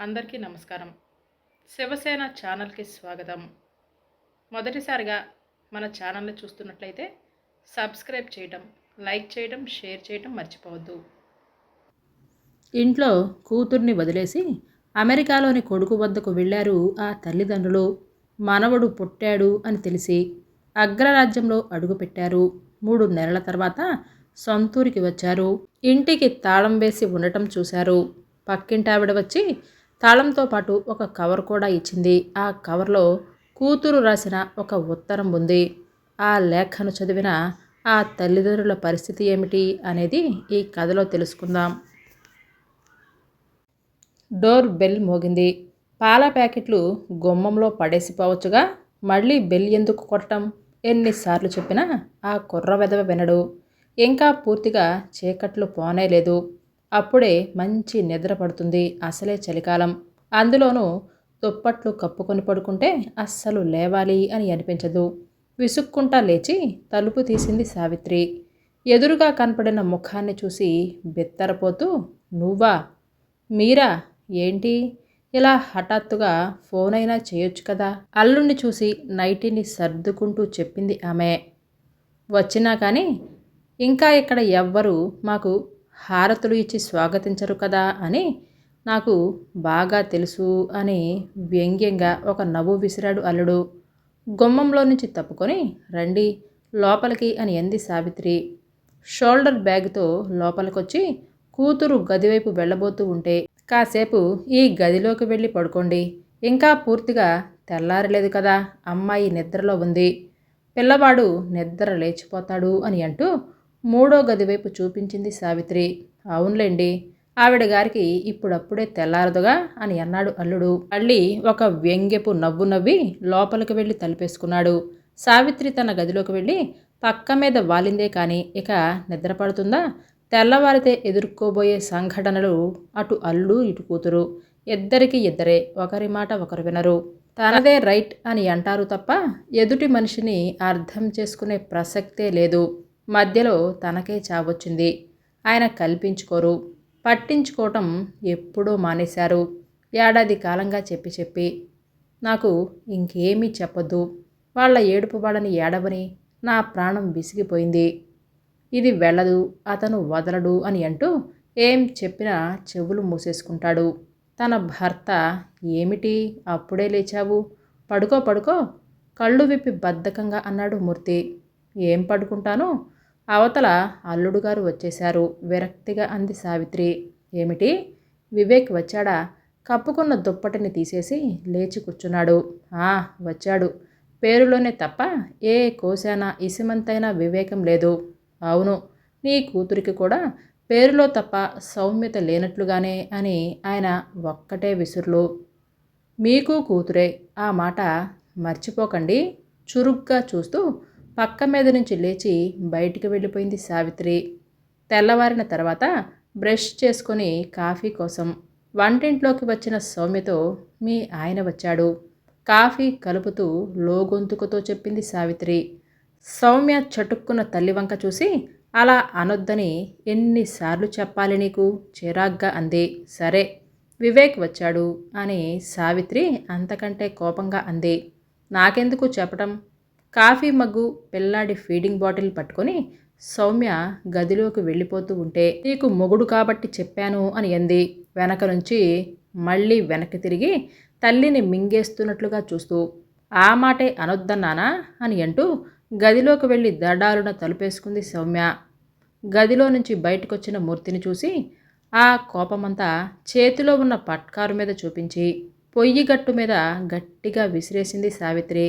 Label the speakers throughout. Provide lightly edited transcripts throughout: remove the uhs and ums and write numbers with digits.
Speaker 1: అందరికీ నమస్కారం. శివసేన ఛానల్‌కి స్వాగతం. మొదటిసారిగా మన ఛానల్‌ని చూస్తున్నట్లయితే సబ్స్క్రైబ్ చేయటం, లైక్ చేయటం, షేర్ చేయటం మర్చిపోవద్దు.
Speaker 2: ఇంట్లో కూతుర్ని వదిలేసి అమెరికాలోని కొడుకు వద్దకు వెళ్ళారు ఆ తల్లిదండ్రులు. మనవడు పుట్టాడు అని తెలిసి అగ్రరాజ్యంలో అడుగుపెట్టారు. 3 నెలల తర్వాత సొంతూరికి వచ్చారు. ఇంటికి తాళం వేసి ఉండటం చూశారు. పక్కింటావిడ వచ్చి తాళంతో పాటు ఒక కవర్ కూడా ఇచ్చింది. ఆ కవర్లో కూతురు రాసిన ఒక ఉత్తరం ఉంది. ఆ లేఖను చదివిన ఆ తల్లిదండ్రుల పరిస్థితి ఏమిటి అనేది ఈ కథలో తెలుసుకుందాం. డోర్ బెల్ మోగింది. పాల ప్యాకెట్లు గుమ్మంలో పడేసిపోవచ్చుగా, మళ్ళీ బెల్ ఎందుకు కొట్టడం? ఎన్నిసార్లు చెప్పినా ఆ కుర్ర వెధవ వినడు. ఇంకా పూర్తిగా చీకట్లు పోనేలేదు. అప్పుడే మంచి నిద్ర పడుతుంది. అసలే చలికాలం. అందులోనూ దుప్పట్లు కప్పుకొని పడుకుంటే అస్సలు లేవాలి అని అనిపించదు. విసుక్కుంటా లేచి తలుపు తీసింది సావిత్రి. ఎదురుగా కనపడిన ముఖాన్ని చూసి బిత్తరపోతూ, నువ్వా? మీరా? ఏంటి ఇలా హఠాత్తుగా ఫోన్ అయినా చేయొచ్చు కదా? అల్లుణ్ణి చూసి నైటీని సర్దుకుంటూ చెప్పింది ఆమె. వచ్చినా కానీ ఇంకా ఇక్కడ ఎవ్వరూ మాకు హారతులు ఇచ్చి స్వాగతించరు కదా అని నాకు బాగా తెలుసు అని వ్యంగ్యంగా ఒక నవ్వు విసిరాడు అల్లుడు. గుమ్మంలో నుంచి తప్పుకొని రండి లోపలికి అని అంది సావిత్రి. షోల్డర్ బ్యాగ్తో లోపలికొచ్చి కూతురు గదివైపు వెళ్ళబోతూ ఉంటే, కాసేపు ఈ గదిలోకి వెళ్ళి పడుకోండి, ఇంకా పూర్తిగా తెల్లారలేదు కదా, అమ్మాయి నిద్రలో ఉంది, పిల్లవాడు నిద్ర లేచిపోతాడు అని అంటూ 3వ గదివైపు చూపించింది సావిత్రి. అవునులేండి, ఆవిడ గారికి ఇప్పుడప్పుడే తెల్లారదుగా అని అన్నాడు అల్లుడు. మళ్ళీ ఒక వ్యంగ్యపు నవ్వు నవ్వి లోపలికి వెళ్ళి తలుపేసుకున్నాడు. సావిత్రి తన గదిలోకి వెళ్ళి పక్క మీద వాలిందే కానీ ఇక నిద్రపడుతుందా? తెల్లవారితే ఎదుర్కోబోయే సంఘటనలు అటు అల్లుడు ఇటు కూతురు ఇద్దరికి ఇద్దరే, ఒకరి మాట ఒకరు వినరు. తనదే రైట్ అని అంటారు తప్ప ఎదుటి మనిషిని అర్థం చేసుకునే ప్రసక్తే లేదు. మధ్యలో తనకే చావొచ్చింది. ఆయన కల్పించుకోరు, పట్టించుకోవటం ఎప్పుడూ మానేశారు. ఏడాది కాలంగా చెప్పి చెప్పి నాకు ఇంకేమీ చెప్పొద్దు, వాళ్ళ ఏడుపు వాళ్ళని ఏడవని నా ప్రాణం విసిగిపోయింది, ఇది వెళ్ళదు, అతను వదలడు అని అంటూ ఏం చెప్పినా చెవులు మూసేసుకుంటాడు. తన భర్త ఏమిటి అప్పుడే లేచావు, పడుకో పడుకో, కళ్ళు విప్పి బద్ధకంగా అన్నాడు మూర్తి. ఏం పడుకుంటాను, అవతల అల్లుడు గారు వచ్చేశారు విరక్తిగా అంది సావిత్రి. ఏమిటి, వివేక్ వచ్చాడా? కప్పుకున్న దుప్పటిని తీసేసి లేచి కూర్చున్నాడు. వచ్చాడు, పేరులోనే తప్ప ఏ కోశానా ఇసిమంతైనా వివేకం లేదు. అవును, నీ కూతురికి కూడా పేరులో తప్ప సౌమ్యత లేనట్లుగానే అని ఆయన ఒక్కటే విసురులు. మీకు కూతురే, ఆ మాట మర్చిపోకండి. చురుగ్గా చూస్తూ పక్క మీద నుంచి లేచి బయటికి వెళ్ళిపోయింది సావిత్రి. తెల్లవారిన తర్వాత బ్రష్ చేసుకొని కాఫీ కోసం వంటింట్లోకి వచ్చిన సౌమ్యతో మీ ఆయన వచ్చాడు, కాఫీ కలుపుతూ లోగొంతుకుతో చెప్పింది సావిత్రి. సౌమ్య చటుక్కున తల్లి వంక చూసి అలా అనొద్దని ఎన్నిసార్లు చెప్పాలి నీకు, చిరాగ్గా అంది. సరే, వివేక్ వచ్చాడు అని సావిత్రి అంతకంటే కోపంగా అంది. నాకెందుకు చెప్పటం? కాఫీ మగ్గు పిల్లాడి ఫీడింగ్ బాటిల్ పట్టుకొని సౌమ్య గదిలోకి వెళ్ళిపోతూ ఉంటే, నీకు మొగుడు కాబట్టి చెప్పాను అని అంది వెనక నుంచి. మళ్ళీ వెనక్కి తిరిగి తల్లిని మింగేస్తున్నట్లుగా చూస్తూ, ఆ మాటే అనొద్దన్నానా అని అంటూ గదిలోకి వెళ్ళి దడాలున తలుపేసుకుంది సౌమ్య. గదిలో నుంచి బయటకొచ్చిన మూర్తిని చూసి ఆ కోపమంతా చేతిలో ఉన్న పట్కారు మీద చూపించి పొయ్యి గట్టు మీద గట్టిగా విసిరేసింది సావిత్రి.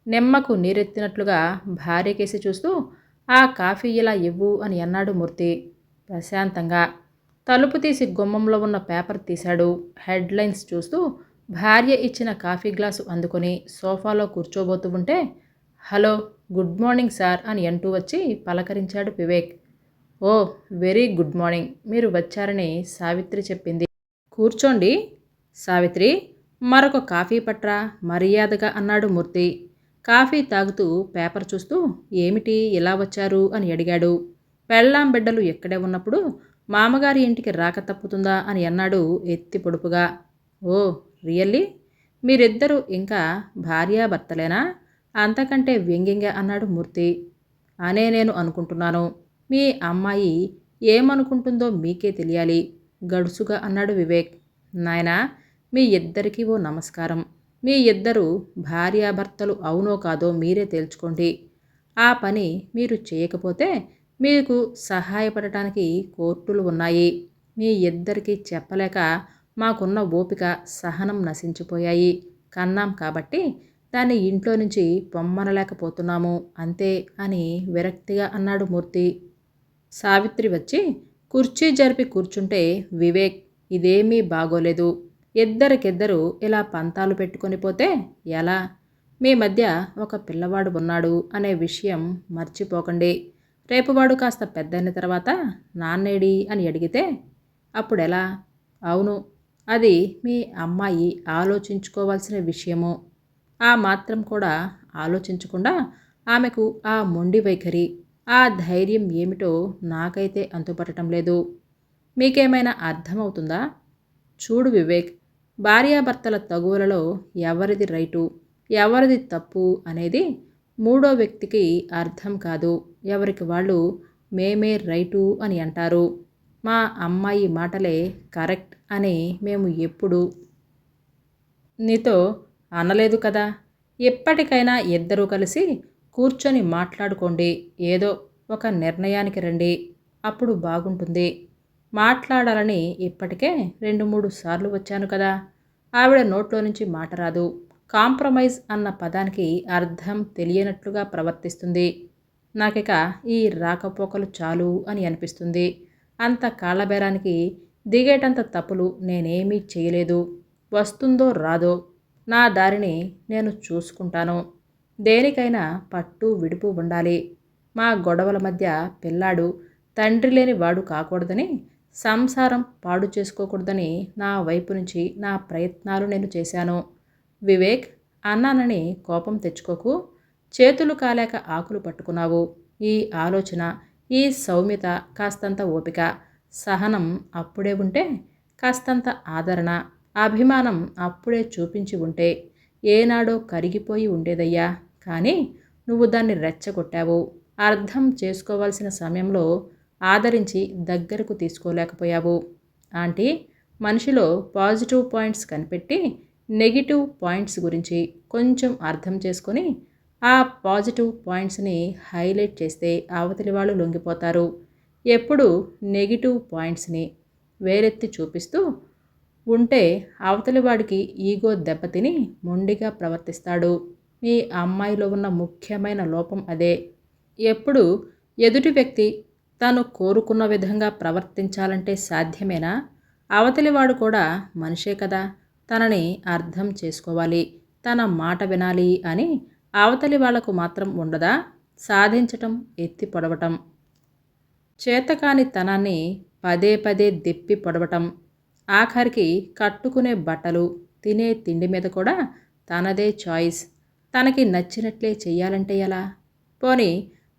Speaker 2: నిమ్మకు నీరెత్తినట్లుగా భార్యకేసి చూస్తూ, ఆ కాఫీ ఇలా ఇవ్వు అని అన్నాడు మూర్తి ప్రశాంతంగా. తలుపు తీసి గుమ్మంలో ఉన్న పేపర్ తీశాడు. హెడ్లైన్స్ చూస్తూ భార్య ఇచ్చిన కాఫీ గ్లాసు అందుకొని సోఫాలో కూర్చోబోతూ ఉంటే, హలో, గుడ్ మార్నింగ్ సార్ అని అంటూ వచ్చి పలకరించాడు వివేక్. ఓ, వెరీ గుడ్ మార్నింగ్, మీరు వచ్చారని సావిత్రి చెప్పింది. కూర్చోండి సావిత్రి, మరొక కాఫీ పట్రా మర్యాదగా అన్నాడు మూర్తి. కాఫీ తాగుతూ పేపర్ చూస్తూ ఏమిటి ఇలా వచ్చారు అని అడిగాడు. పెళ్ళాం బిడ్డలు ఎక్కడే ఉన్నప్పుడు మామగారి ఇంటికి రాక తప్పుతుందా అని అన్నాడు ఎత్తి పొడుపుగా. ఓ, రియల్లీ? మీరిద్దరూ ఇంకా భార్యాభర్తలేనా? అంతకంటే వ్యంగ్యంగా అన్నాడు మూర్తి. అనే నేను అనుకుంటున్నాను. మీ అమ్మాయి ఏమనుకుంటుందో మీకే తెలియాలి, గడుసుగా అన్నాడు వివేక్. నాయనా, మీ ఇద్దరికీ ఓ నమస్కారం. మీ ఇద్దరు భార్యాభర్తలు అవునో కాదో మీరే తేల్చుకోండి. ఆ పని మీరు చేయకపోతే మీకు సహాయపడటానికి కోర్టులు ఉన్నాయి. మీ ఇద్దరికీ చెప్పలేక మాకున్న ఓపిక సహనం నశించిపోయాయి. కన్నాం కాబట్టి దాన్ని ఇంట్లో నుంచి పొమ్మనలేకపోతున్నాము అంతే అని విరక్తిగా అన్నాడు మూర్తి. సావిత్రి వచ్చి కుర్చీ జరిపి కూర్చుంటే వివేక్, ఇదేమీ బాగోలేదు. ఇద్దరికిద్దరు ఇలా పంతాలు పెట్టుకొని పోతే ఎలా? మీ మధ్య ఒక పిల్లవాడు ఉన్నాడు అనే విషయం మర్చిపోకండి. రేపు వాడు కాస్త పెద్దయిన తర్వాత నాన్నేడి అని అడిగితే అప్పుడెలా? అవును, అది మీ అమ్మాయి ఆలోచించుకోవాల్సిన విషయము. ఆ మాత్రం కూడా ఆలోచించకుండా ఆమెకు ఆ మొండి వైఖరి, ఆ ధైర్యం ఏమిటో నాకైతే అంతుపట్టడం లేదు. మీకేమైనా అర్థమవుతుందా? చూడు వివేక్, భార్యాభర్తల తగువులలో ఎవరిది రైటు, ఎవరిది తప్పు అనేది మూడో వ్యక్తికి అర్థం కాదు. ఎవరికి వాళ్ళు మేమే రైటు అని అంటారు. మా అమ్మాయి మాటలే కరెక్ట్ అని మేము ఎప్పుడు నీతో అనలేదు కదా. ఎప్పటికైనా ఇద్దరూ కలిసి కూర్చొని మాట్లాడుకోండి. ఏదో ఒక నిర్ణయానికి రండి. అప్పుడు బాగుంటుంది. మాట్లాడాలని ఇప్పటికే 2-3 సార్లు వచ్చాను కదా. ఆవిడ నోట్లో నుంచి మాట రాదు. కాంప్రమైజ్ అన్న పదానికి అర్థం తెలియనట్లుగా ప్రవర్తిస్తుంది. నాకిక ఈ రాకపోకలు చాలు అని అనిపిస్తుంది. అంత కాళ్ళబేరానికి దిగేటంత తప్పులు నేనేమీ చేయలేదు. వస్తుందో రాదో నా దారిని నేను చూసుకుంటాను. దేనికైనా పట్టు విడుపు ఉండాలి. మా గొడవల మధ్య పిల్లాడు తండ్రి లేని వాడు కాకూడదని, సంసారం పాడు చేసుకోకూడదని నా వైపు నుంచి నా ప్రయత్నాలు నేను చేశాను. వివేక్, అన్నానని కోపం తెచ్చుకోకు. చేతులు కాలేక ఆకులు పట్టుకున్నావు. ఈ ఆలోచన, ఈ సౌమ్యత, కాస్తంత ఓపిక, సహనం అప్పుడే ఉంటే, కాస్తంత ఆదరణ, అభిమానం అప్పుడే చూపించి ఉంటే ఏనాడో కరిగిపోయి ఉండేదయ్యా. కానీ నువ్వు దాన్ని రెచ్చగొట్టావు. అర్థం చేసుకోవాల్సిన సమయంలో ఆదరించి దగ్గరకు తీసుకోలేకపోయావు. ఆంటీ, మనిషిలో పాజిటివ్ పాయింట్స్ కనిపెట్టి నెగిటివ్ పాయింట్స్ గురించి కొంచెం అర్థం చేసుకొని ఆ పాజిటివ్ పాయింట్స్ని హైలైట్ చేస్తే అవతలి వాళ్ళు లొంగిపోతారు. ఎప్పుడు నెగిటివ్ పాయింట్స్ని వేలెత్తి చూపిస్తూ ఉంటే అవతలి వాడికి ఈగో దెబ్బతిని మొండిగా ప్రవర్తిస్తాడు. మీ అమ్మాయిలో ఉన్న ముఖ్యమైన లోపం అదే. ఎప్పుడు ఎదుటి వ్యక్తి తను కోరుకున్న విధంగా ప్రవర్తించాలంటే సాధ్యమేనా? అవతలివాడు కూడా మనిషే కదా. తనని అర్థం చేసుకోవాలి, తన మాట వినాలి అని అవతలి వాళ్లకు మాత్రం ఉండదా? సాధించటం, ఎత్తి పొడవటం, చేతకాని తనాన్ని పదే పదే దెప్పి పొడవటం, ఆఖరికి కట్టుకునే బట్టలు, తినే తిండి మీద కూడా తనదే చాయిస్. తనకి నచ్చినట్లే చెయ్యాలంటే ఎలా? పోనీ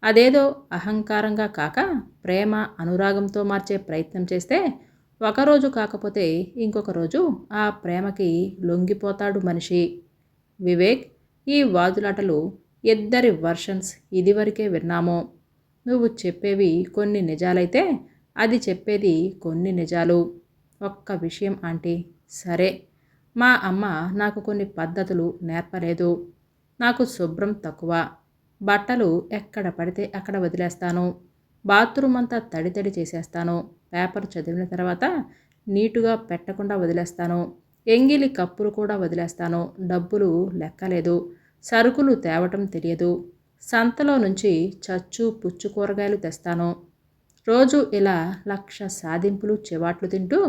Speaker 2: అదేదో అహంకారంగా కాక ప్రేమ, అనురాగంతో మార్చే ప్రయత్నం చేస్తే ఒకరోజు కాకపోతే ఇంకొక రోజు ఆ ప్రేమకి లొంగిపోతాడు మనిషి. వివేక్, ఈ వాదులాటలు ఇద్దరి వర్షన్స్ ఇదివరకే విన్నాము. నువ్వు చెప్పేవి కొన్ని నిజాలైతే అది చెప్పేది కొన్ని నిజాలు. ఒక్క విషయం ఆంటీ, సరే, మా అమ్మ నాకు కొన్ని పద్ధతులు నేర్పలేదు. నాకు శుభ్రం తక్కువ. బట్టలు ఎక్కడ పడితే అక్కడ వదిలేస్తాను. బాత్రూమ్ అంతా తడి తడి చేసేస్తాను. పేపర్ చదివిన తర్వాత నీటుగా పెట్టకుండా వదిలేస్తాను. ఎంగిలి కప్పులు కూడా వదిలేస్తాను. డబ్బులు లెక్కలేదు. సరుకులు తేవటం తెలియదు. సంతలో నుంచి చచ్చు పుచ్చు కూరగాయలు తెస్తాను. రోజు ఇలా 1,00,000 సాధింపులు చివాట్లు తింటూ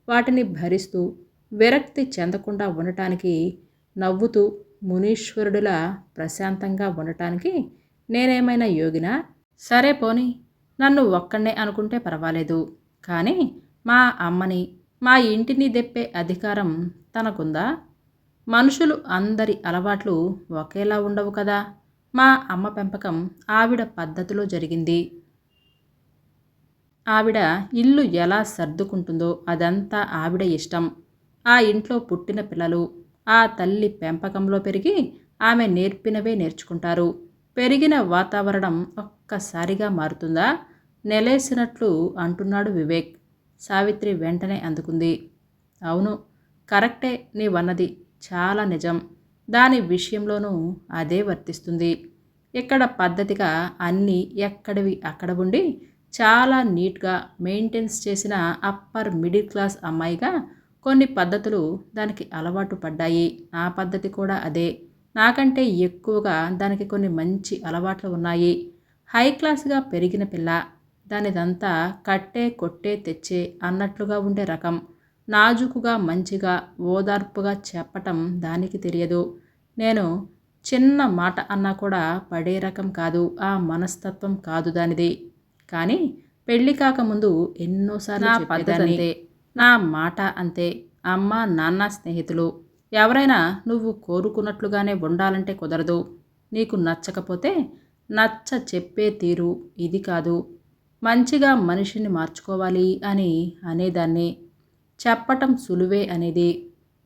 Speaker 2: వాటిని భరిస్తూ విరక్తి చెందకుండా ఉండటానికి, నవ్వుతూ మునీశ్వరుడిలా ప్రశాంతంగా ఉండటానికి నేనేమైనా యోగినా? సరే పోనీ, నన్ను ఒక్కడే అనుకుంటే పర్వాలేదు. కానీ మా అమ్మని, మా ఇంటిని దెప్పే అధికారం తనకుందా? మనుషులు అందరి అలవాట్లు ఒకేలా ఉండవు కదా. మా అమ్మ పెంపకం ఆవిడ పద్ధతిలో జరిగింది. ఆవిడ ఇల్లు ఎలా సర్దుకుంటుందో అదంతా ఆవిడ ఇష్టం. ఆ ఇంట్లో పుట్టిన పిల్లలు ఆ తల్లి పెంపకంలో పెరిగి ఆమె నేర్పినవే నేర్చుకుంటారు. పెరిగిన వాతావరణం ఒక్కసారిగా మారుతుందా? నెలేసినట్లు అంటున్నాడు వివేక్. సావిత్రి వెంటనే అందుకుంది. అవును, కరెక్టే, నీవన్నది చాలా నిజం. దాని విషయంలోనూ అదే వర్తిస్తుంది. ఇక్కడ పద్ధతిగా అన్నీ ఎక్కడివి అక్కడ ఉండి చాలా నీట్గా మెయింటెన్స్ చేసిన అప్పర్ మిడిల్ క్లాస్ అమ్మాయిగా కొన్ని పద్ధతులు దానికి అలవాటు పడ్డాయి. నా పద్ధతి కూడా అదే. నాకంటే ఎక్కువగా దానికి కొన్ని మంచి అలవాట్లు ఉన్నాయి. హై క్లాస్గా పెరిగిన పిల్ల. దానిదంతా కట్టే కొట్టే తెచ్చే అన్నట్లుగా ఉండే రకం. నాజుకుగా మంచిగా ఓదార్పుగా చెప్పటం దానికి తెలియదు. నేను చిన్న మాట అన్నా కూడా పడే రకం కాదు. ఆ మనస్తత్వం కాదు దానిది. కానీ పెళ్ళి కాకముందు ఎన్నోసార్లు చెప్పేదాన్ని. నా మాట అంతే. అమ్మ నాన్న స్నేహితులు ఎవరైనా నువ్వు కోరుకున్నట్లుగానే ఉండాలంటే కుదరదు. నీకు నచ్చకపోతే నచ్చ చెప్పే తీరు ఇది కాదు. మంచిగా మనిషిని మార్చుకోవాలి అని అనేదాన్ని. చెప్పటం సులువే అనేది.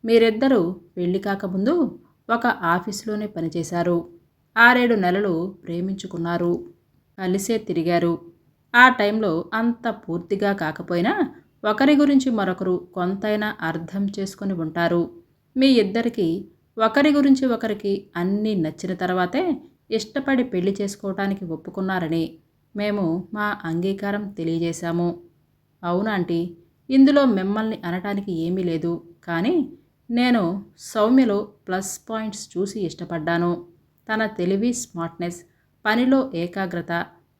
Speaker 2: మీరిద్దరూ పెళ్లి కాకముందు ఒక ఆఫీసులోనే పనిచేశారు. 6-7 నెలలు ప్రేమించుకున్నారు. కలిసే తిరిగారు. ఆ టైంలో అంత పూర్తిగా కాకపోయినా ఒకరి గురించి మరొకరు కొంతైనా అర్థం చేసుకొని ఉంటారు. మీ ఇద్దరికీ ఒకరి గురించి ఒకరికి అన్నీ నచ్చిన తర్వాతే ఇష్టపడి పెళ్లి చేసుకోవటానికి ఒప్పుకున్నారని మేము మా అంగీకారం తెలియజేశాము. అవునాంటీ, ఇందులో మిమ్మల్ని అనటానికి ఏమీ లేదు. కానీ నేను సౌమ్యలో ప్లస్ పాయింట్స్ చూసి ఇష్టపడ్డాను. తన తెలివి, స్మార్ట్నెస్, పనిలో ఏకాగ్రత,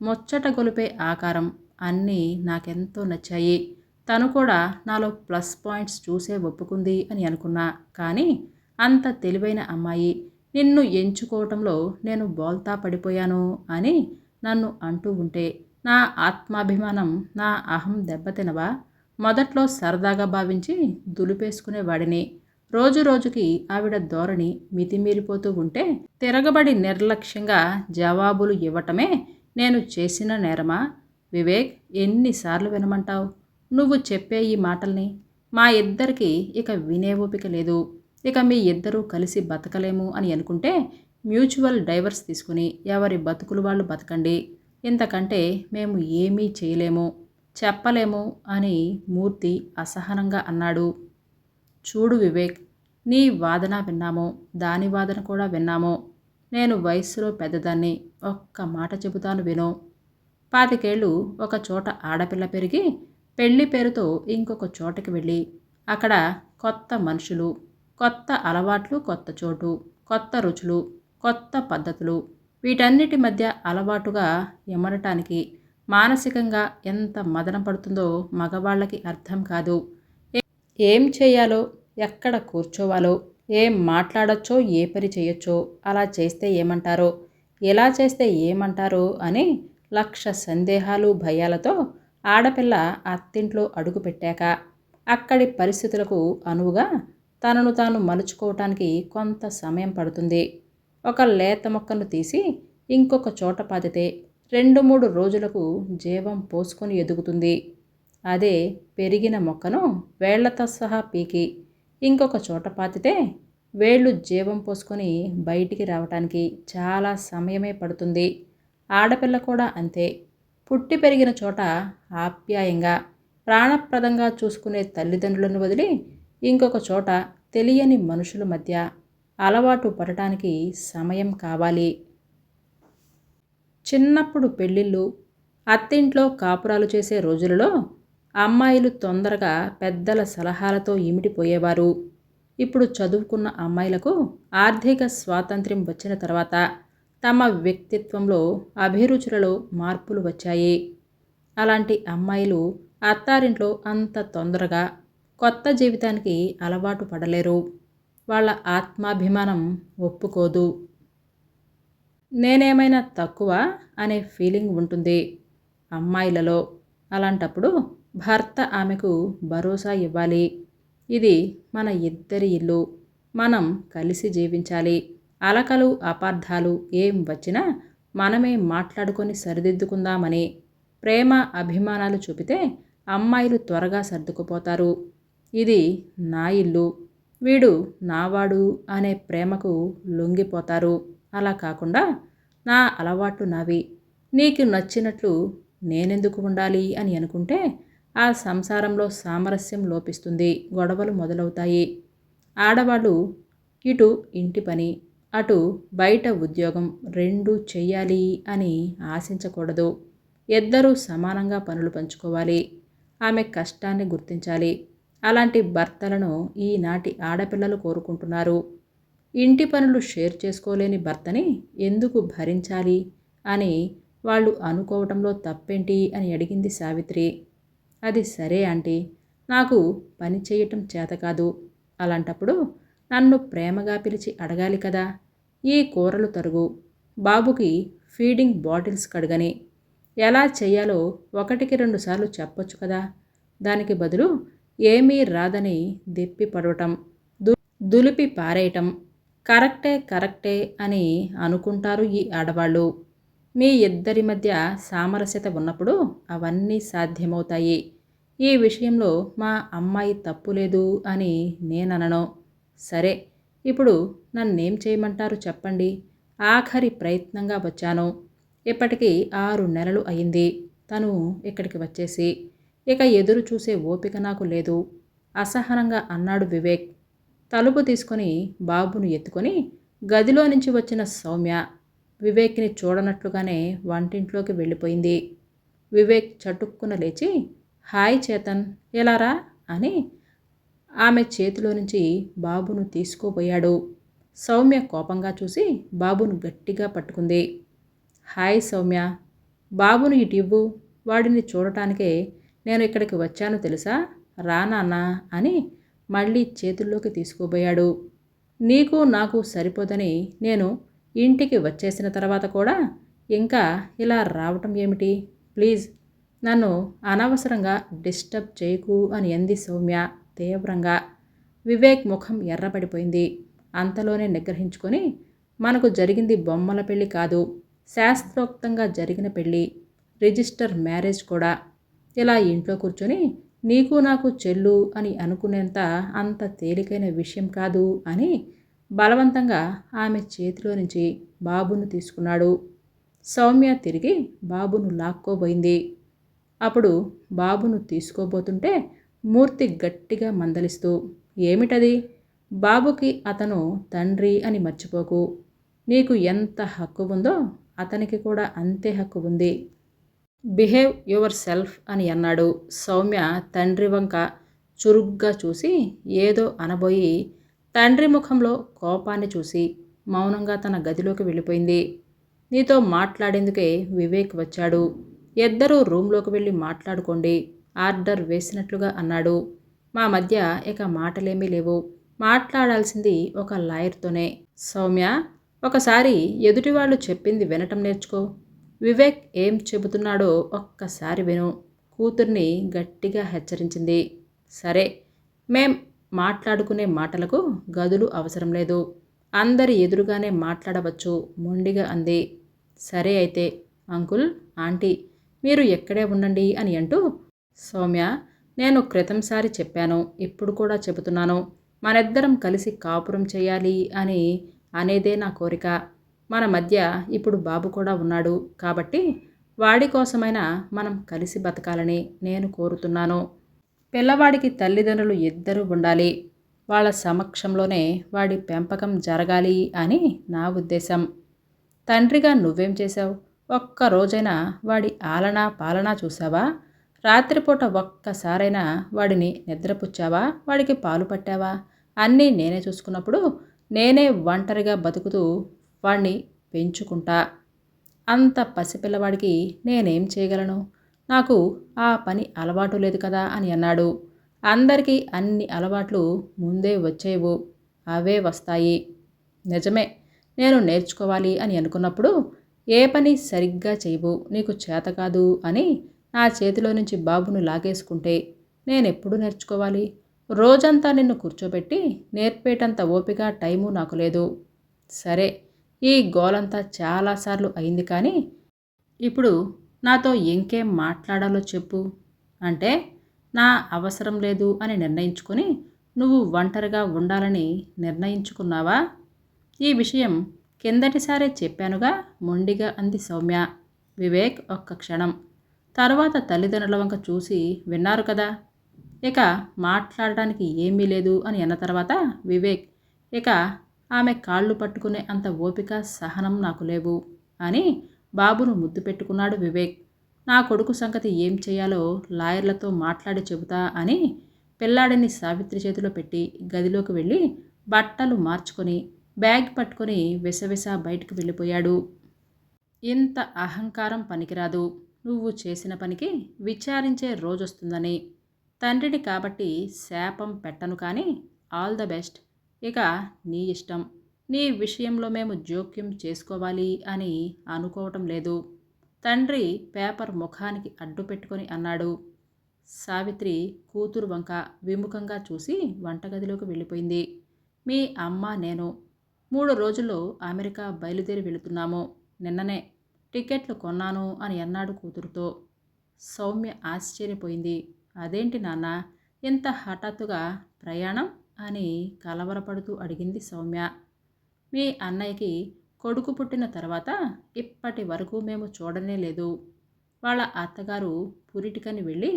Speaker 2: ముచ్చట గొలిపే ఆకారం అన్నీ నాకెంతో నచ్చాయి. తను కూడా నాలో ప్లస్ పాయింట్స్ చూసే ఒప్పుకుంది అని అనుకున్నా. కానీ అంత తెలివైన అమ్మాయి నిన్ను ఎంచుకోవటంలో నేను బోల్తా పడిపోయాను అని నన్ను అంటూ ఉంటే నా ఆత్మాభిమానం, నా అహం దెబ్బతినవా? మొదట్లో సరదాగా భావించి దులిపేసుకునేవాడిని. రోజు రోజుకి ఆవిడ ధోరణి మితిమీరిపోతూ ఉంటే తిరగబడి నిర్లక్ష్యంగా జవాబులు ఇవ్వటమే నేను చేసిన నేరమా? వివేక్, ఎన్నిసార్లు వినమంటావు నువ్వు చెప్పే ఈ మాటల్ని? మా ఇద్దరికి ఇక వినే ఓపిక లేదు. ఇక మీ ఇద్దరూ కలిసి బతకలేము అని అనుకుంటే మ్యూచువల్ డైవర్స్ తీసుకుని ఎవరి బతుకులు వాళ్ళు బతకండి. ఇంతకంటే మేము ఏమీ చేయలేము, చెప్పలేము అని మూర్తి అసహనంగా అన్నాడు. చూడు వివేక్, నీ వాదన విన్నాము, దాని వాదన కూడా విన్నాము. నేను వయస్సులో పెద్దదాన్ని. ఒక్క మాట చెబుతాను విను. 25 ఏళ్ళు ఒక చోట ఆడపిల్ల పెరిగి పెళ్లి పేరుతో ఇంకొక చోటకి వెళ్ళి అక్కడ కొత్త మనుషులు, కొత్త అలవాట్లు, కొత్త చోటు, కొత్త రుచులు, కొత్త పద్ధతులు, వీటన్నిటి మధ్య అలవాటుగా ఎమరటానికి మానసికంగా ఎంత మదన పడుతుందో మగవాళ్ళకి అర్థం కాదు. ఏం చేయాలో, ఎక్కడ కూర్చోవాలో, ఏం మాట్లాడచ్చో, ఏ పని చేయొచ్చో, అలా చేస్తే ఏమంటారో, ఎలా చేస్తే ఏమంటారో అని 1,00,000 సందేహాలు భయాలతో ఆడపిల్ల అత్తింట్లో అడుగుపెట్టాక అక్కడి పరిస్థితులకు అనువుగా తనను తాను మలుచుకోవటానికి కొంత సమయం పడుతుంది. ఒక లేత మొక్కను తీసి ఇంకొక చోట పాతితే 2-3 రోజులకు జీవం పోసుకొని ఎదుగుతుంది. అదే పెరిగిన మొక్కను వేళ్లతో సహా పీకి ఇంకొక చోట పాతితే వేళ్ళు జీవం పోసుకొని బయటికి రావటానికి చాలా సమయమే పడుతుంది. ఆడపిల్ల కూడా అంతే. పుట్టి పెరిగిన చోట ఆప్యాయంగా ప్రాణప్రదంగా చూసుకునే తల్లిదండ్రులను వదిలి ఇంకొక చోట తెలియని మనుషుల మధ్య అలవాటు పడటానికి సమయం కావాలి. చిన్నప్పుడు పెళ్ళిళ్ళు, అత్తింట్లో కాపురాలు చేసే రోజులలో అమ్మాయిలు తొందరగా పెద్దల సలహాలతో ఇమిడిపోయేవారు. ఇప్పుడు చదువుకున్న అమ్మాయిలకు ఆర్థిక స్వాతంత్ర్యం వచ్చిన తర్వాత తమ వ్యక్తిత్వంలో, అభిరుచులలో మార్పులు వచ్చాయి. అలాంటి అమ్మాయిలు అత్తారింట్లో అంత తొందరగా కొత్త జీవితానికి అలవాటు పడలేరు. వాళ్ళ ఆత్మాభిమానం ఒప్పుకోదు. నేనేమైనా తక్కువ అనే ఫీలింగ్ ఉంటుంది అమ్మాయిలలో. అలాంటప్పుడు భర్త ఆమెకు భరోసా ఇవ్వాలి. ఇది మన ఇద్దరి ఇల్లు, మనం కలిసి జీవించాలి. అలకలు అపార్థాలు ఏం వచ్చినా మనమే మాట్లాడుకొని సరిదిద్దుకుందామని ప్రేమ అభిమానాలు చూపితే అమ్మాయిలు త్వరగా సర్దుకుపోతారు. ఇది నా ఇల్లు, వీడు నావాడు అనే ప్రేమకు లొంగిపోతారు. అలా కాకుండా నా అలవాట్లు నావి, నీకు నచ్చినట్లు నేనెందుకు ఉండాలి అని అనుకుంటే ఆ సంసారంలో సామరస్యం లోపిస్తుంది, గొడవలు మొదలవుతాయి. ఆడవాళ్ళు ఇటు ఇంటి పని, అటు బయట ఉద్యోగం రెండూ చెయ్యాలి అని ఆశించకూడదు. ఇద్దరూ సమానంగా పనులు పంచుకోవాలి. ఆమె కష్టాన్ని గుర్తించాలి. అలాంటి భర్తలను ఈనాటి ఆడపిల్లలు కోరుకుంటున్నారు. ఇంటి పనులు షేర్ చేసుకోలేని భర్తని ఎందుకు భరించాలి అని వాళ్ళు అనుకోవటంలో తప్పేంటి అని అడిగింది సావిత్రి. అది సరే ఆంటీ, నాకు పని చేయటం చేత కాదు. అలాంటప్పుడు నన్ను ప్రేమగా పిలిచి అడగాలి కదా. ఈ కూరలు తరుగు, బాబుకి ఫీడింగ్ బాటిల్స్ కడగని, ఎలా చెయ్యాలో 1కి 2 సార్లు చెప్పొచ్చు కదా. దానికి బదులు ఏమీ రాదని దెప్పి పడవటం, దులిపి పారేయటం కరెక్టే కరెక్టే అని అనుకుంటారు ఈ ఆడవాళ్ళు. మీ ఇద్దరి మధ్య సామరస్యత ఉన్నప్పుడు అవన్నీ సాధ్యమవుతాయి. ఈ విషయంలో మా అమ్మాయి తప్పు లేదు అని నేననను. సరే, ఇప్పుడు నన్నేం చేయమంటారు చెప్పండి. ఆఖరి ప్రయత్నంగా వచ్చాను. ఇప్పటికి 6 నెలలు అయింది తను ఇక్కడికి వచ్చేసి. ఇక ఎదురు చూసే ఓపిక నాకు లేదు అసహనంగా అన్నాడు వివేక్. తలుపు తీసుకొని బాబును ఎత్తుకొని గదిలో నుంచి వచ్చిన సౌమ్య వివేక్ని చూడనట్లుగానే వంటింట్లోకి వెళ్ళిపోయింది. వివేక్ చటుక్కున లేచి, హాయ్ చేతన్, ఎలారా అని ఆమె చేతిలో నుంచి బాబును తీసుకోబోయాడు. సౌమ్య కోపంగా చూసి బాబును గట్టిగా పట్టుకుంది. హాయ్ సౌమ్య, బాబును ఇటివ్వు, వాడిని చూడటానికే నేను ఇక్కడికి వచ్చాను తెలుసా, రా నాన్న అని మళ్ళీ చేతుల్లోకి తీసుకోబోయాడు. నీకు నాకు సరిపోదని నేను ఇంటికి వచ్చేసిన తర్వాత కూడా ఇంకా ఇలా రావటం ఏమిటి? ప్లీజ్ నన్ను అనవసరంగా డిస్టర్బ్ చేయకు అని అంది సౌమ్య తీవ్రంగా. వివేక్ ముఖం ఎర్రబడిపోయింది. అంతలోనే నిగ్రహించుకొని, మనకు జరిగింది బొమ్మల పెళ్ళి కాదు, శాస్త్రోక్తంగా జరిగిన పెళ్ళి, రిజిస్టర్ మ్యారేజ్ కూడా. ఇలా ఇంట్లో కూర్చొని నీకు నాకు చెల్లు అని అనుకునేంత అంత తేలికైన విషయం కాదు అని బలవంతంగా ఆమె చేతిలో నుంచి బాబును తీసుకున్నాడు. సౌమ్య తిరిగి బాబును లాక్కోబోయింది. అప్పుడు బాబును తీసుకోబోతుంటే మూర్తి గట్టిగా మందలిస్తూ, ఏమిటది? బాబుకి అతను తండ్రి అని మర్చిపోకు. నీకు ఎంత హక్కు ఉందో అతనికి కూడా అంతే హక్కు ఉంది. బిహేవ్ యువర్ సెల్ఫ్ అని అన్నాడు. సౌమ్య తండ్రి వంక చురుగ్గా చూసి ఏదో అనబోయి తండ్రి ముఖంలో కోపాన్ని చూసి మౌనంగా తన గదిలోకి వెళ్ళిపోయింది. నీతో మాట్లాడేందుకే వివేక్ వచ్చాడు. ఇద్దరూ రూమ్లోకి వెళ్ళి మాట్లాడుకోండి, ఆర్డర్ వేసినట్లుగా అన్నాడు. మా మధ్య ఇక మాటలేమీ లేవు. మాట్లాడాల్సింది ఒక లాయర్తోనే. సౌమ్య, ఒకసారి ఎదుటివాళ్ళు చెప్పింది వినటం నేర్చుకో. వివేక్ ఏం చెబుతున్నాడో ఒక్కసారి విను, కూతుర్ని గట్టిగా హెచ్చరించింది. సరే, మేం మాట్లాడుకునే మాటలకు గదులు అవసరం లేదు, అందరి ఎదురుగానే మాట్లాడవచ్చు మొండిగా అంది. సరే అయితే అంకుల్, ఆంటీ మీరు ఎక్కడే ఉండండి అని అంటూ, సౌమ్య, నేను క్రితంసారి చెప్పాను, ఇప్పుడు కూడా చెబుతున్నాను, మనిద్దరం కలిసి కాపురం చేయాలి అని అనేదే నా కోరిక. మన మధ్య ఇప్పుడు బాబు కూడా ఉన్నాడు కాబట్టి వాడి కోసమైనా మనం కలిసి బతకాలని నేను కోరుతున్నాను. పిల్లవాడికి తల్లిదండ్రులు ఇద్దరూ ఉండాలి. వాళ్ళ సమక్షంలోనే వాడి పెంపకం జరగాలి అని నా ఉద్దేశం. తండ్రిగా నువ్వేం చేశావు? ఒక్క రోజైనా వాడి ఆలనా పాలనా చూసావా? రాత్రిపూట ఒక్కసారైనా వాడిని నిద్రపుచ్చావా? వాడికి పాలు పట్టావా? అన్నీ నేనే చూసుకున్నప్పుడు నేనే ఒంటరిగా బతుకుతూ వాడిని పెంచుకుంటా. అంత పసిపిల్లవాడికి నేనేం చేయగలను? నాకు ఆ పని అలవాటు లేదు కదా అని అన్నాడు. అందరికీ అన్ని అలవాట్లు ముందే వచ్చేవు, అవే వస్తాయి. నిజమే, నేను నేర్చుకోవాలి అని అనుకున్నప్పుడు ఏ పని సరిగ్గా చేయవు, నీకు చేత కాదు అని నా చేతిలో నుంచి బాబును లాగేసుకుంటే నేనెప్పుడు నేర్చుకోవాలి? రోజంతా నిన్ను కూర్చోబెట్టి నేర్పేటంత ఓపిక టైము నాకు లేదు. సరే, ఈ గోలంతా చాలాసార్లు అయింది కానీ ఇప్పుడు నాతో ఇంకేం మాట్లాడాలో చెప్పు. అంటే నా అవసరం లేదు అని నిర్ణయించుకొని నువ్వు ఒంటరిగా ఉండాలని నిర్ణయించుకున్నావా? ఈ విషయం కిందటిసారే చెప్పానుగా మొండిగా అంది సౌమ్య. వివేక్ ఒక్క క్షణం తరువాత తల్లిదండ్రుల వంక చూసి విన్నారు కదా, ఇక మాట్లాడడానికి ఏమీ లేదు అని అన్న తర్వాత వివేక్ ఇక ఆమె కాళ్ళు పట్టుకునే అంత ఓపిక సహనం నాకు లేవు అని బాబును ముద్దు పెట్టుకున్నాడు వివేక్. నా కొడుకు సంగతి ఏం చేయాలో లాయర్లతో మాట్లాడి చెబుతా అని పిల్లాడిని సావిత్రి చేతిలో పెట్టి గదిలోకి వెళ్ళి బట్టలు మార్చుకొని బ్యాగ్ పట్టుకొని విసవిస బయటకు వెళ్ళిపోయాడు. ఇంత అహంకారం పనికిరాదు, నువ్వు చేసిన పనికి విచారించే రోజొస్తుందని. తండ్రిని కాబట్టి శాపం పెట్టను కానీ ఆల్ ద బెస్ట్. ఇక నీ ఇష్టం. నీ విషయంలో మేము జోక్యం చేసుకోవాలి అని అనుకోవటం లేదు. తండ్రి పేపర్ ముఖానికి అడ్డు పెట్టుకొని అన్నాడు. సావిత్రి కూతురు వంక విముఖంగా చూసి వంటగదిలోకి వెళ్ళిపోయింది. మీ అమ్మ నేను 3 రోజుల్లో అమెరికా బయలుదేరి వెళుతున్నాము. నిన్ననే టికెట్లు కొన్నాను అని అన్నాడు కూతురుతో. సౌమ్య ఆశ్చర్యపోయింది. అదేంటి నాన్న, ఇంత హఠాత్తుగా ప్రయాణం అని కలవరపడుతూ అడిగింది సౌమ్య. మీ అన్నయ్యకి కొడుకు పుట్టిన తర్వాత ఇప్పటి వరకు మేము చూడనే లేదు. వాళ్ళ అత్తగారు పురిటికని వెళ్ళి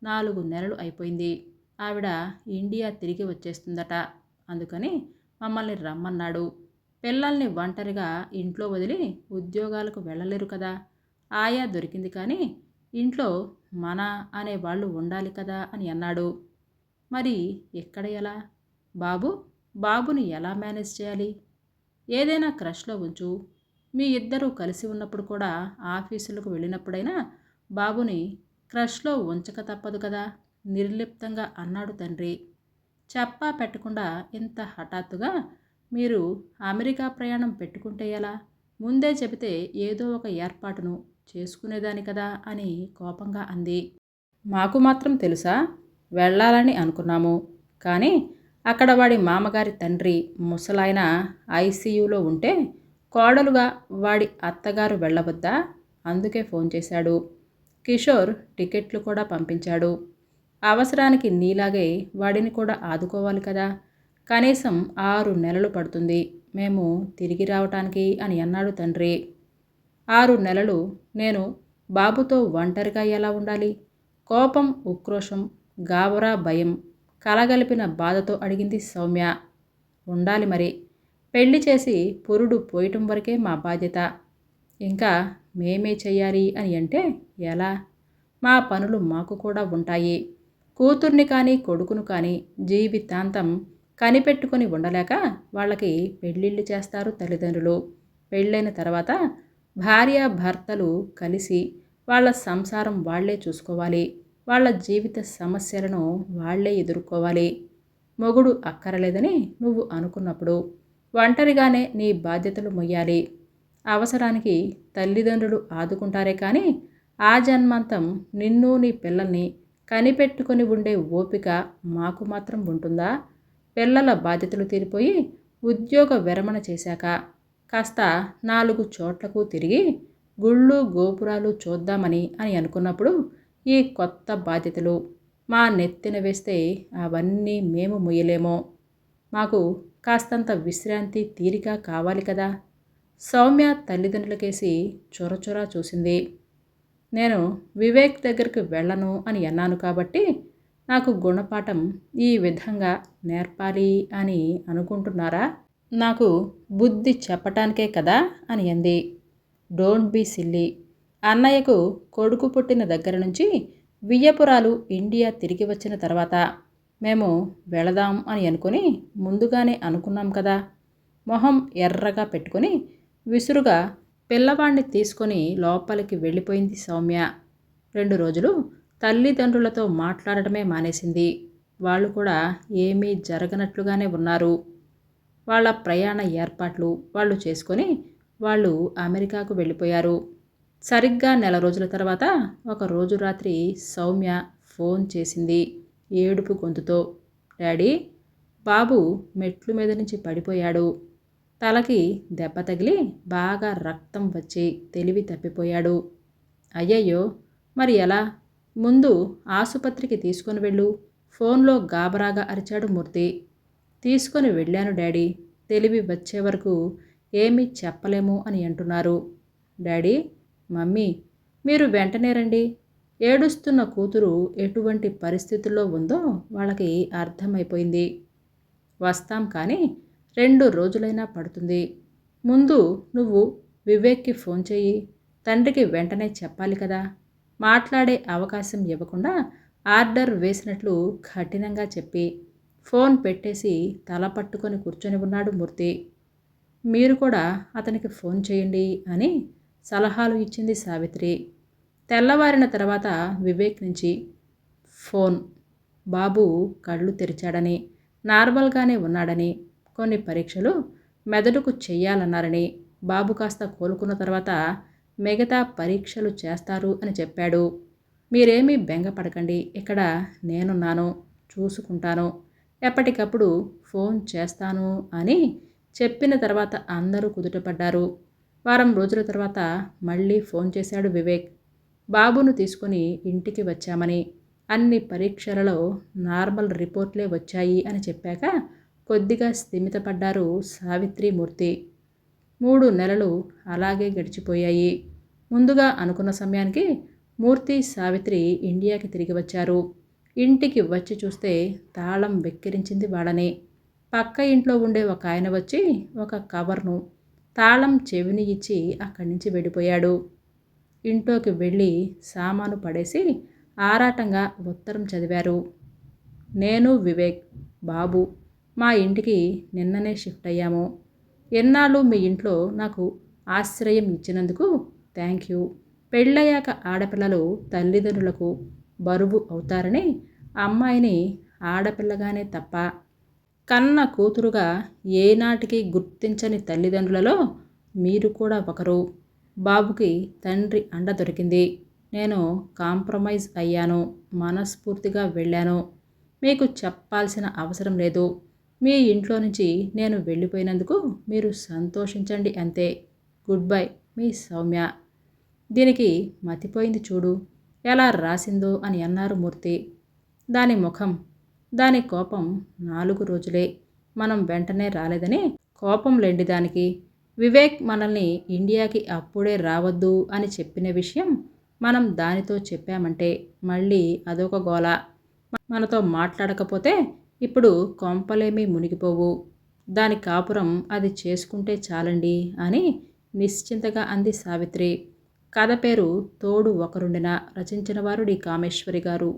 Speaker 2: 4 నెలలు అయిపోయింది. ఆవిడ ఇండియా తిరిగి వచ్చేస్తుందట. అందుకని మమ్మల్ని రమ్మన్నాడు. పిల్లల్ని ఒంటరిగా ఇంట్లో వదిలి ఉద్యోగాలకు వెళ్ళలేరు కదా. ఆయా దొరికింది కానీ ఇంట్లో మన అనే వాళ్ళు ఉండాలి కదా అని అన్నాడు. మరి ఎక్కడ ఎలా? బాబుని ఎలా మేనేజ్ చేయాలి? ఏదైనా క్రష్లో ఉంచు. మీ ఇద్దరూ కలిసి ఉన్నప్పుడు కూడా ఆఫీసులకు వెళ్ళినప్పుడైనా బాబుని క్రష్లో ఉంచక తప్పదు కదా నిర్లిప్తంగా అన్నాడు తండ్రి. చెప్పా పెట్టకుండా ఇంత హఠాత్తుగా మీరు అమెరికా ప్రయాణం పెట్టుకుంటే ఎలా? ముందే చెబితే ఏదో ఒక ఏర్పాటును చేసుకునేదాని కదా అని కోపంగా అంది. మాకు మాత్రం తెలుసా, వెళ్ళాలని అనుకున్నాము. కానీ అక్కడ వాడి మామగారి తండ్రి ముసలాయన ఐసీయూలో ఉంటే కోడలుగా వాడి అత్తగారు వెళ్ళవద్దా? అందుకే ఫోన్ చేశాడు. కిషోర్ టికెట్లు కూడా పంపించాడు. అవసరానికి నీలాగే వాడిని కూడా ఆదుకోవాలి కదా. కనీసం 6 నెలలు పడుతుంది మేము తిరిగి రావటానికి అని అన్నాడు తండ్రి. 6 నెలలు నేను బాబుతో ఒంటరిగా ఎలా ఉండాలి? కోపం, ఉక్రోషం, గాబరా, భయం కలగలిపిన బాధతో అడిగింది సౌమ్య. ఉండాలి మరి. పెళ్లి చేసి పురుడు పోయటం వరకే మా బాధ్యత. ఇంకా మేమే చెయ్యాలి అని అంటే ఎలా? మా పనులు మాకు కూడా ఉంటాయి. కూతుర్ని కానీ కొడుకును కానీ జీవితాంతం కనిపెట్టుకొని ఉండలేక వాళ్ళకి పెళ్ళిళ్ళు చేస్తారు తల్లిదండ్రులు. పెళ్ళైన తర్వాత భార్యాభర్తలు కలిసి వాళ్ళ సంసారం వాళ్లే చూసుకోవాలి. వాళ్ళ జీవిత సమస్యలను వాళ్లే ఎదుర్కోవాలి. మొగుడు అక్కరలేదని నువ్వు అనుకున్నప్పుడు ఒంటరిగానే నీ బాధ్యతలు మొయ్యాలి. అవసరానికి తల్లిదండ్రులు ఆదుకుంటారే కానీ ఆ జన్మాంతం నిన్ను నీ పిల్లల్ని కనిపెట్టుకొని ఉండే ఓపిక మాకు మాత్రం ఉంటుందా? పిల్లల బాధ్యతలు తీరిపోయి ఉద్యోగ విరమణ చేశాక కాస్త 4 చోట్లకు తిరిగి గుళ్ళు గోపురాలు చూద్దామని అని అనుకున్నప్పుడు ఈ కొత్త బాధ్యతలు మా నెత్తిన వేస్తే అవన్నీ మేము మొయ్యలేమో. మాకు కాస్తంత విశ్రాంతి తీరిక కావాలి కదా. సౌమ్య తల్లిదండ్రులకేసి చొరచొరా చూసింది. నేను వివేక్ దగ్గరికి వెళ్ళను అని అన్నాను కాబట్టి నాకు గుణపాఠం ఈ విధంగా నేర్పాలి అని అనుకుంటున్నారా? నాకు బుద్ధి చెప్పటానికే కదా అని అంది. Don't be silly. అన్నయ్యకు కొడుకు పుట్టిన దగ్గర నుంచి వియ్యపురాలు ఇండియా తిరిగి వచ్చిన తర్వాత మేము వెళదాం అని అనుకుని ముందుగానే అనుకున్నాం కదా. మొహం ఎర్రగా పెట్టుకొని విసురుగా పిల్లవాణ్ణి తీసుకొని లోపలికి వెళ్ళిపోయింది సౌమ్య. 2 రోజులు తల్లిదండ్రులతో మాట్లాడటమే మానేసింది. వాళ్ళు కూడా ఏమీ జరగనట్లుగానే ఉన్నారు. వాళ్ళ ప్రయాణ ఏర్పాట్లు వాళ్ళు చేసుకొని వాళ్ళు అమెరికాకు వెళ్ళిపోయారు. సరిగ్గా 1 రోజుల తర్వాత ఒక రోజు రాత్రి సౌమ్య ఫోన్ చేసింది ఏడుపు గొంతుతో. డాడీ, బాబు మెట్లు మీద నుంచి పడిపోయాడు. తలకి దెబ్బ తగిలి బాగా రక్తం వచ్చి తెలివి తప్పిపోయాడు. అయ్యయ్యో, మరి ఎలా? ముందు ఆసుపత్రికి తీసుకొని వెళ్ళు. ఫోన్లో గాబరాగా అరిచాడు మూర్తి. తీసుకొని వెళ్ళాను డాడీ. తెలివి వచ్చే వరకు ఏమీ చెప్పలేము అని అంటున్నారు. డాడీ, మమ్మీ, మీరు వెంటనే రండి. ఏడుస్తున్న కూతురు ఎటువంటి పరిస్థితుల్లో ఉందో వాళ్ళకి అర్థమైపోయింది. వస్తాం కానీ 2 రోజులైనా పడుతుంది. ముందు నువ్వు వివేక్కి ఫోన్ చెయ్యి. తండ్రికి వెంటనే చెప్పాలి కదా. మాట్లాడే అవకాశం ఇవ్వకుండా ఆర్డర్ వేసినట్లు కఠినంగా చెప్పి ఫోన్ పెట్టేసి తల పట్టుకొని కూర్చొని ఉన్నాడు మూర్తి. మీరు కూడా అతనికి ఫోన్ చేయండి అని సలహాలు ఇచ్చింది సావిత్రి. తెల్లవారిన తర్వాత వివేక్ నుంచి ఫోన్. బాబు కళ్ళు తెరిచాడని, నార్మల్గానే ఉన్నాడని, కొన్ని పరీక్షలు మెదడుకు చెయ్యాలన్నారని, బాబు కాస్త కోలుకున్న తర్వాత మిగతా పరీక్షలు చేస్తారు అని చెప్పాడు. మీరేమీ బెంగపడకండి, ఇక్కడ నేనున్నాను, చూసుకుంటాను, ఎప్పటికప్పుడు ఫోన్ చేస్తాను అని చెప్పిన తర్వాత అందరూ కుదుటపడ్డారు. వారం రోజుల తర్వాత మళ్ళీ ఫోన్ చేశాడు వివేక్. బాబును తీసుకుని ఇంటికి వచ్చామని, అన్ని పరీక్షలలో నార్మల్ రిపోర్ట్లే వచ్చాయి అని చెప్పాక కొద్దిగా స్థిమితపడ్డారు సావిత్రి, మూర్తి. 3 నెలలు అలాగే గడిచిపోయాయి. ముందుగా అనుకున్న సమయానికి మూర్తి, సావిత్రి ఇండియాకి తిరిగి వచ్చారు. ఇంటికి వచ్చి చూస్తే తాళం వెక్కిరించింది వాళ్ళని. పక్క ఇంట్లో ఉండే ఒక ఆయన వచ్చి ఒక కవర్ను తాళం చెవిని ఇచ్చి అక్కడి నుంచి వెళ్ళిపోయాడు. ఇంట్లోకి వెళ్ళి సామాను పడేసి ఆరాటంగా ఉత్తరం చదివారు. నేను, వివేక్, బాబు మా ఇంటికి నిన్ననే షిఫ్ట్ అయ్యాము. ఎన్నాళ్ళు మీ ఇంట్లో నాకు ఆశ్రయం ఇచ్చినందుకు థ్యాంక్ యూ. పెళ్ళయ్యాక ఆడపిల్లలు తల్లిదండ్రులకు బరువు అవుతారని అమ్మాయిని ఆడపిల్లగానే తప్ప కన్న కూతురుగా ఏనాటికి గుర్తించని తల్లిదండ్రులలో మీరు కూడా ఒకరు. బాబుకి తండ్రి అండ దొరికింది. నేను కాంప్రమైజ్ అయ్యాను, మనస్ఫూర్తిగా వెళ్ళాను. మీకు చెప్పాల్సిన అవసరం లేదు. మీ ఇంట్లో నుంచి నేను వెళ్ళిపోయినందుకు మీరు సంతోషించండి అంతే. గుడ్ బై, మీ సౌమ్య. దీనికి మతిపోయింది చూడు, ఎలా రాసిందో అని అన్నారు మూర్తి. దాని ముఖం, దాని కోపం 4 రోజులే. మనం వెంటనే రాలేదని కోపం లేండి దానికి. వివేక్ మనల్ని ఇండియాకి అప్పుడే రావద్దు అని చెప్పిన విషయం మనం దానితో చెప్పామంటే మళ్ళీ అదొక గోల. మనతో మాట్లాడకపోతే ఇప్పుడు కొంపలేమీ మునిగిపోవు. దాని కాపురం అది చేసుకుంటే చాలండి అని నిశ్చింతగా అంది సావిత్రి. కథ పేరు తోడు ఒకరుండిన. రచించిన వారు డి. కామేశ్వరి గారు.